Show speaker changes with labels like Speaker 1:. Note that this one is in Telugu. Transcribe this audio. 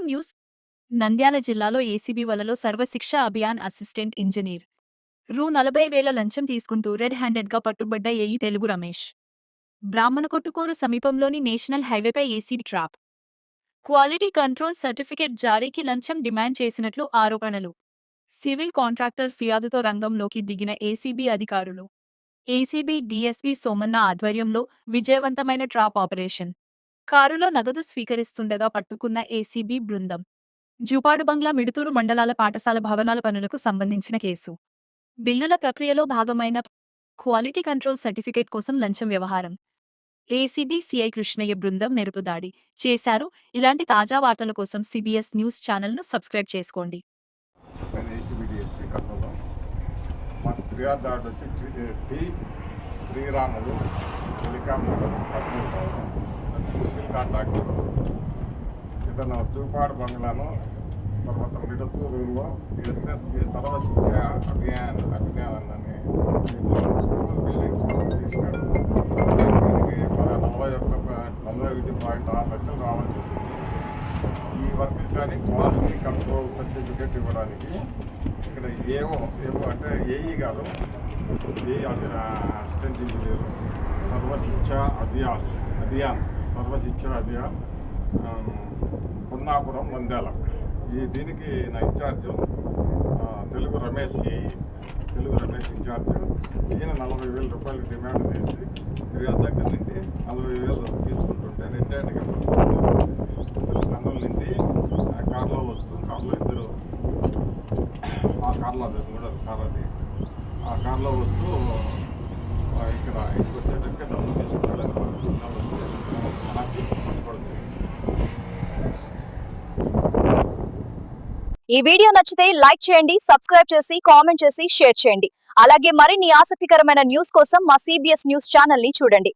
Speaker 1: న్యూస్ నంద్యాల జిల్లాలో ఏసీబీ వలలో సర్వశిక్ష అభియాన్ అసిస్టెంట్ ఇంజనీర్ రూ. 40,000 లంచం తీసుకుంటూ రెడ్ హ్యాండెడ్గా పట్టుబడ్డ ఏఈ తెలుగు రమేష్. బ్రాహ్మణకొట్టుకూరు సమీపంలోని నేషనల్ హైవేపై ACB trap. Quality control certificate జారీకి లంచం డిమాండ్ చేసినట్లు ఆరోపణలు. సివిల్ కాంట్రాక్టర్ ఫిర్యాదుతో రంగంలోకి దిగిన ఏసీబీ అధికారులు. ఏసీబీ డీఎస్పీ సోమన్న ఆధ్వర్యంలో విజయవంతమైన ట్రాప్ ఆపరేషన్. కారులో నగదు స్వీకరిస్తుండగా పట్టుకున్న ఏసీబీ బృందం. జూపాడు బంగ్లా మిడుతూరు మండలాల పాఠశాల భవనాల పనులకు సంబంధించిన కేసు. బిల్లుల ప్రక్రియలో భాగమైన క్వాలిటీ కంట్రోల్ సర్టిఫికేట్ కోసం లంచం వ్యవహారం. ఏసీబీ సిఐ కృష్ణయ్య బృందం మెరుపుదాడి చేశారు. ఇలాంటి తాజా వార్తల కోసం సిబిఎస్ న్యూస్ ఛానల్ను సబ్స్క్రైబ్ చేసుకోండి.
Speaker 2: ఫిర్యాదుదారుడు వచ్చి టి శ్రీరాములు హెలికాప్టర్ కర్నూలు కావడం సివిల్ కాంట్రాక్టర్. ఇతను జూపాడు బంగ్లాను తర్వాత మిడతూరులో ఎస్ఎస్ఏ సర్వశిక్ష అభియాన్ అని స్కూల్ బిల్డింగ్స్ చేసినాడు. దీనికి 41.6 లక్షలు రావాల్సి ఉంటుంది. ఈ వర్క్ కానీ క్వాలిటీ కంట్రోల్ సర్టిఫికేట్ ఇవ్వడానికి ఇక్కడ ఏవో అంటే ఏఈ గారు అసిస్టెంట్ ఇంజనీర్ సర్వశిక్ష అభియాన్ పున్నాపురం నంద్యాల. దీనికి నా ఇన్ఛార్జ్ తెలుగు రమేష్ ఇన్ఛార్జ్. ఈయన 40,000 రూపాయలు డిమాండ్ చేసి ఫిర్యాదు దగ్గర నుండి 40,000 తీసుకుంటుంటే రిటైర్డ్గా కన్నుల నుండి కార్లో వస్తూ కార్లో ఇద్దరు ఆ కార్లో అది కూడా కార్ అది ఆ కార్లో వస్తూ ఇక్కడ వచ్చేటప్పటికే డబ్బులు తీసుకుంటాడని మనకు సిగ్నల్ వస్తే మనకి పట్టుబడుతుంది.
Speaker 3: ఈ వీడియో నచ్చితే లైక్ చేయండి, సబ్స్క్రైబ్ చేసి కామెంట్ చేసి షేర్ చేయండి. అలాగే మరిన్ని ఆసక్తికరమైన న్యూస్ కోసం మా సిబిఎస్ న్యూస్ ఛానల్ ని చూడండి.